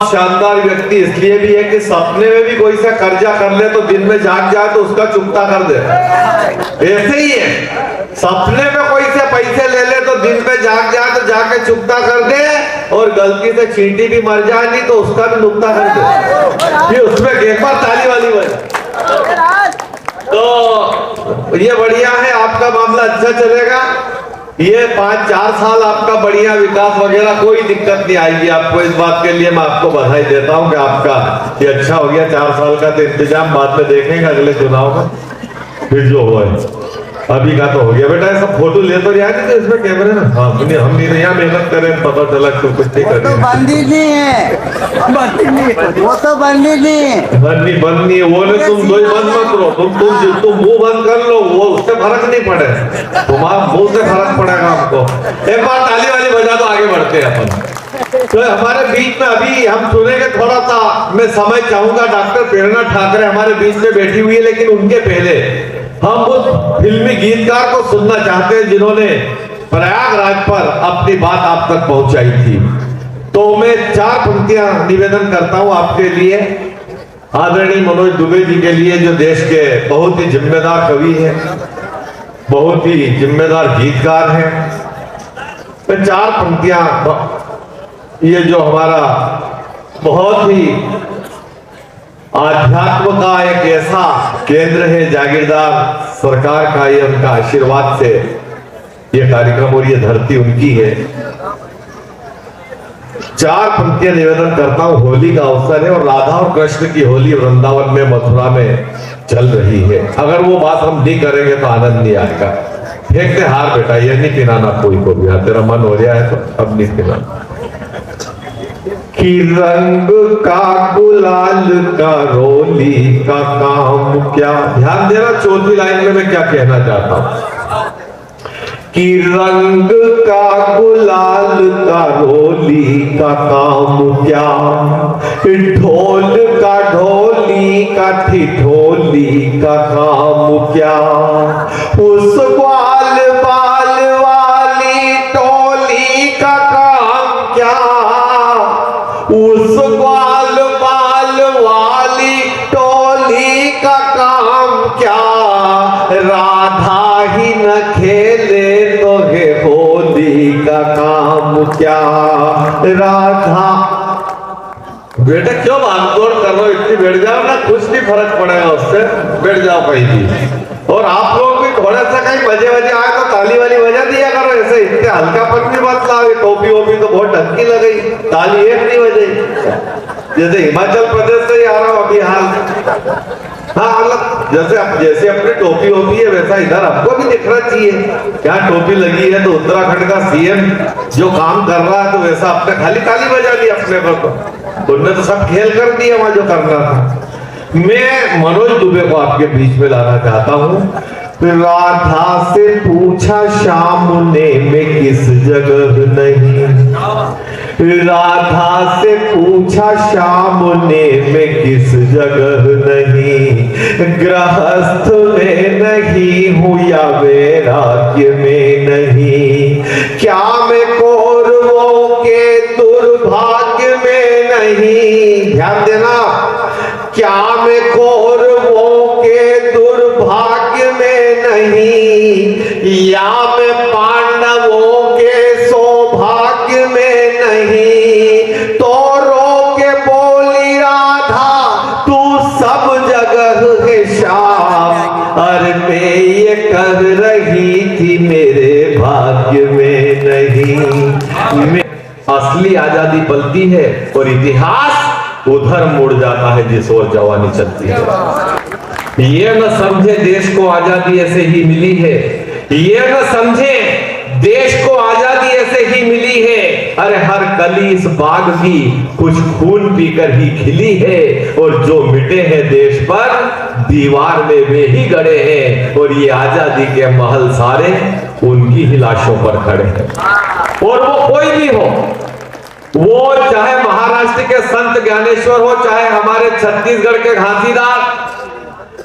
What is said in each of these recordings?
शानदार व्यक्ति इसलिए भी है कि सपने में भी कोई सा कर्जा कर ले तो दिन में जाग जाए तो उसका चुकता कर दे। ऐसे ही है, सपने में कोई से पैसे ले ले तो दिन में जाग जाए तो जाके चुकता कर दे, और गलती से चींटी भी मर जाए नहीं तो उसका भी नुकता कर दे। ये उसमें एक बार ताली वाली बजे। तो ये बढ़िया है, आपका मामला अच्छा चलेगा। ये 5-4 साल आपका बढ़िया विकास वगैरह कोई दिक्कत नहीं आएगी आपको। इस बात के लिए मैं आपको बधाई देता हूं कि आपका ये अच्छा हो गया। 4 साल का तो इंतजाम बाद में देखेंगे अगले चुनाव में, फिर जो हुआ है अभी का तो हो गया। बेटा ये सब फोटो ले तो यार तो इसमें कैमरे में हाँ हम नहीं यहाँ मेहनत करें, पता चला तो कुछ नहीं कर, तो बंदी नहीं है, वो तो बंदी नहीं है, बंदी है वो नहीं। तुम दो बंद मत करो, तुम मुंह बंद कर लो, वो उससे फर्क नहीं पड़े, तुम्हारा मुंह से फर्क पड़ेगा हमको। एक बार ताली वाली बजा तो आगे बढ़ते हैं अपन। तो हमारे बीच में अभी हम सुनेंगे थोड़ा सा, मैं समय चाहूंगा डॉक्टर प्रेरणा ठाकरे हमारे बीच में बैठी हुई है, लेकिन उनके पहले हम उस फिल्मी गीतकार को सुनना चाहते हैं जिन्होंने प्रयागराज पर अपनी बात आप तक पहुंचाई थी। तो मैं 4 पंक्तियां निवेदन करता हूं आपके लिए, आदरणीय मनोज दुबे जी के लिए, जो देश के बहुत ही जिम्मेदार कवि हैं, बहुत ही जिम्मेदार गीतकार हैं। मैं 4 पंक्तियां, ये जो हमारा बहुत ही आध्यात्म का एक ऐसा केंद्र है, जागीरदार सरकार का, ये उनका आशीर्वाद से ये कार्यक्रम और ये धरती उनकी है। 4 पंक्तियां निवेदन करता हूं। होली का अवसर है और राधा और कृष्ण की होली वृंदावन में, मथुरा में चल रही है। अगर वो बात हम नहीं करेंगे तो आनंद नहीं आएगा। फेंकते हार बेटा, ये नहीं पिनाना कोई को भी, तेरा मन हो रहा है तो अब नहीं पिनाना। कि रंग का गुलाल का रोली का काम क्या, ध्यान देना 4थी लाइन में मैं क्या कहना चाहता हूं। कि रंग का गुलाल का रोली का काम क्या, ढोल का ढोली का ठिठोली का काम क्या, उस ग्वाल बाल वाली टोली का काम क्या, उस ग्वाल बाल वाली टोली का काम क्या, राधा ही न खेले तो है होली का काम क्या, राधा। बेटा क्यों भागदौड़ कर रहे हो, इतनी बैठ जाओ ना, कुछ नहीं फर्क पड़ेगा उससे, बैठ जाओ कहीं भी। और आप लोग भी थोड़ा सा कहीं बजे बजे आए तो ताली वाली बजा दिया करो, ऐसे इतने हल्कापन भी मत लाओ। टोपी वोपी तो बहुत ढंकी लगी, ताली एक नहीं बजे। जैसे हिमाचल प्रदेश से ही आ रहा हूँ अभी हाल, हाँ मतलब जैसे अपनी टोपी होती है वैसा इधर हमको भी दिखना चाहिए। क्या टोपी लगी है तो उत्तराखंड का सीएम जो काम कर रहा है तो वैसा अपने खाली ताली बजा दी अपने पर, उनने तो सब खेल कर दिया वहां जो करना था। मैं मनोज दुबे को आपके बीच में लाना चाहता हूँ। राधा से पूछा श्याम ने मैं किस जगह नहीं, राधा से पूछा श्याम ने मैं किस जगह नहीं, गृहस्थ में नहीं हूँ या वैराग्य में नहीं, क्या मैं कौरवों के दुर्भाग्य में नहीं, ध्यान देना, क्या मैं कौरवों के दुर्भाग्य में नहीं, या मैं पांडवों के सौभाग्य में नहीं, तो रो के बोली राधा तू सब जगह है श्याम, अरे मैं ये कर रही थी मेरे भाग्य में नहीं। असली आजादी पलती है और इतिहास उधर मुड़ जाता है जिस ओर जवानी चलती है। ये न समझे देश को आजादी ऐसे ही मिली है, ये न समझे देश को आजादी ऐसे ही मिली है, अरे हर कली इस बाग की कुछ खून पीकर ही खिली है, और जो मिटे हैं देश पर दीवार में वे ही गड़े हैं, और ये आजादी के महल सारे उनकी ही लाशों पर खड़े हैं। और वो कोई भी हो, वो चाहे महाराष्ट्र के संत ज्ञानेश्वर हो, चाहे हमारे छत्तीसगढ़ के घासीदास,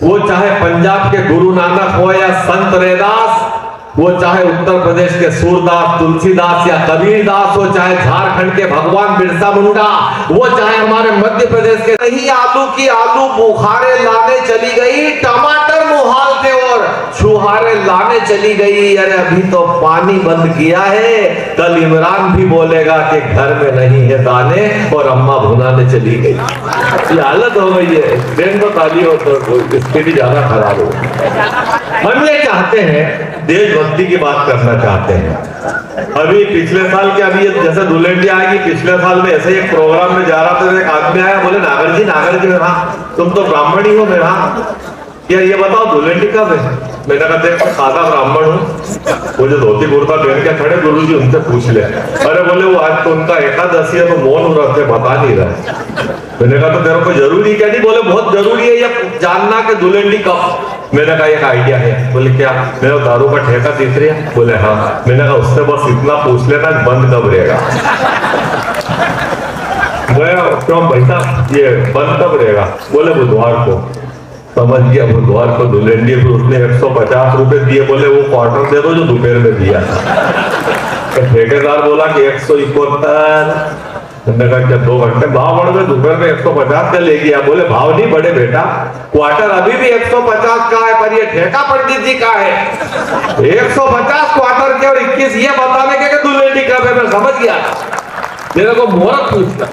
वो चाहे पंजाब के गुरु नानक हो या संत रैदास, वो चाहे उत्तर प्रदेश के सूरदास, तुलसीदास या कबीरदास हो, चाहे झारखंड के भगवान बिरसा मुंडा, वो चाहे हमारे मध्य प्रदेश के, नहीं आलू की आलू बुखारे लाने चली गई, टमाटर मुहाल थे और छुहारे लाने चली गई। अरे अभी तो पानी बंद किया है, कल इमरान भी बोलेगा कि घर में नहीं है दाने और अम्मा भुनाने चली गई। ये हालत हो गई है। दिन तो ताली हो तो स्थिति ज्यादा खराब हो। हम ये चाहते हैं, देशभक्ति की बात करना चाहते हैं। अभी पिछले साल के, अभी जैसे धुलेंडी आएगी, पिछले साल में ऐसे एक प्रोग्राम में जा रहा था, एक आदमी आया, बोले नागर जी मेरा, तुम तो ब्राह्मण ही हो मेरा, क्या ये बताओ धुलेंडी कब है? मैंने कहा देख सादा ब्राह्मण हूँ, मुझे धोती कुर्ता पहन के खड़े, गुरुजी उनसे पूछ ले। अरे बोले वो आज तो उनका एकादशी है तो मौन व्रत है, बता नहीं रहा। मैंने कहा तो तेरे को जरूरी क्या? नहीं, बोले बहुत जरूरी है ये जानना कि धुलेंडी कब। मैंने कहा एक आइडिया है। बोले क्या? मेरा दारू का ठेका दिख रहा है? बोले हाँ। मैंने कहा उससे बस इतना पूछ लेना बंद कब रहेगा। क्यों बेटा ये बंद कब रहेगा? बोले बुधवार को। समझ गया, बुधवार को धुलेंडी। फिर उसने 150 रुपए दिए, बोले वो क्वार्टर दे दो जो दोपहर में दिया था। तो ठेकेदार बोला कि 171। मैंने कहा क्या 2 घंटे भाव बढ़ गए, दोपहर में 150 का ले गया। बोले भाव नहीं बढ़े बेटा, क्वार्टर अभी भी 150 का है, पर ये ठेका पंडित जी का है। 150 क्वार्टर के और 21 ये बताने के धुलेंडी कब है। मैं समझ गया, मेरे को मुहूर्त पूछता।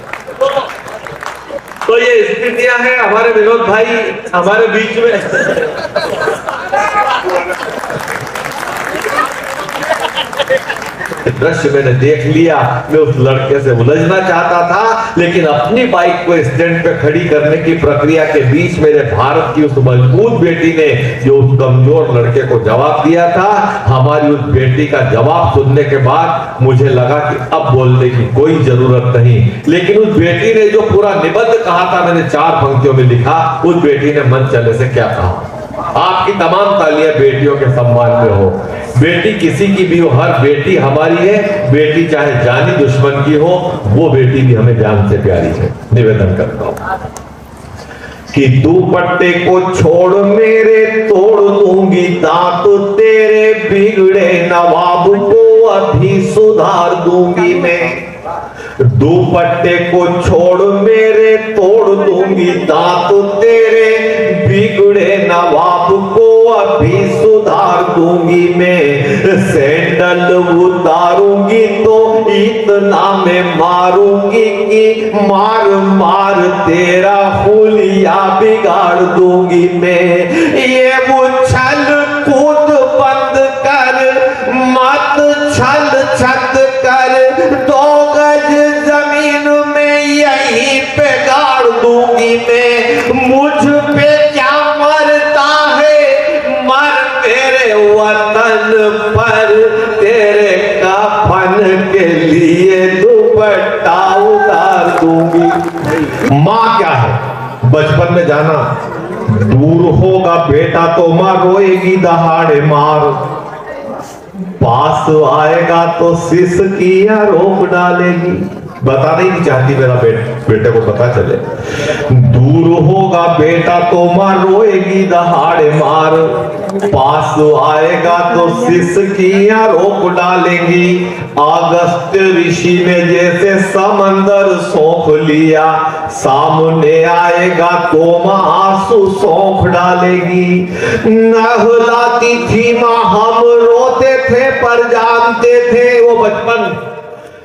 तो ये स्थितियां हैं हमारे विनोद भाई हमारे बीच में। दृश्य मैंने देख लिया, मैं उस लड़के से उलझना चाहता था, लेकिन अपनी बाइक को स्टैंड पे खड़ी करने की प्रक्रिया के बीच मेरे भारत की उस मजबूत बेटी ने जो उस कमजोर लड़के को जवाब दिया था, हमारी उस बेटी का जवाब सुनने के बाद मुझे लगा कि अब बोलने की कोई जरूरत नहीं। लेकिन उस बेटी ने जो पूरा निबंध कहा था, मैंने 4 पंक्तियों में लिखा, उस बेटी ने मन चले से क्या कहा। आपकी तमाम तालियां बेटियों के सम्मान में हो। बेटी किसी की भी हो, हर बेटी हमारी है। बेटी चाहे जानी दुश्मन की हो, वो बेटी भी हमें जान से प्यारी है। निवेदन करता हूं कि दुपट्टे को छोड़ मेरे, तोड़ दूंगी दांत तेरे, बिगड़े नवाब को अभी सुधार दूंगी मैं। दुपट्टे को छोड़ मेरे, तोड़ दूंगी दांत तेरे, बिगड़े नवाब को अभी सुधार दूंगी मैं। सैंडल उतारूंगी तो इतना मैं मारूंगी कि मार मार तेरा हुलिया बिगाड़ दूंगी मैं। ये उछल कूद बंद कर, मत छल छत कर, 2 गज जमीन में यहीं पे गाड़ दूंगी मैं। मुझ पे क्या मरता है, मर तेरे वतन पर, तेरे कफन के लिए दुपट्टा उतार दूंगी। माँ क्या है? बचपन में जाना, दूर होगा बेटा तो माँ रोएगी दहाड़े मार, पास आएगा तो सिसकियां रोक डालेगी। बताना ही नहीं चाहती मेरा बेटे को पता चले। दूर होगा बेटा तो माँ रोएगी दहाड़े मार, पास आएगा तो सिसकियां रोक डालेगी। अगस्त ऋषि ने जैसे समंदर सौंख लिया, सामने आएगा तो माँ आंसू सौंख डालेगी। नहलाती थी माँ, हम रोते थे पर जानते थे, वो बचपन।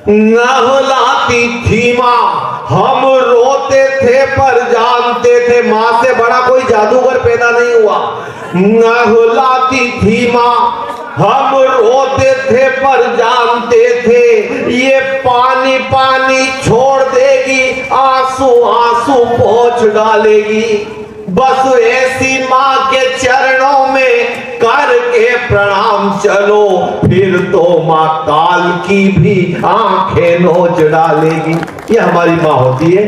नहलाती थी माँ, हम रोते थे पर जानते थे, माँ से बड़ा कोई जादूगर पैदा नहीं हुआ। नहलाती थी माँ, हम रोते थे पर जानते थे, ये पानी पानी छोड़ देगी, आंसू आंसू पोंछ डालेगी। बस ऐसी माँ के चरणों में करके प्रणाम चलो, फिर तो माँ काल की भी आंखें नोच डालेगी। ये हमारी माँ होती है।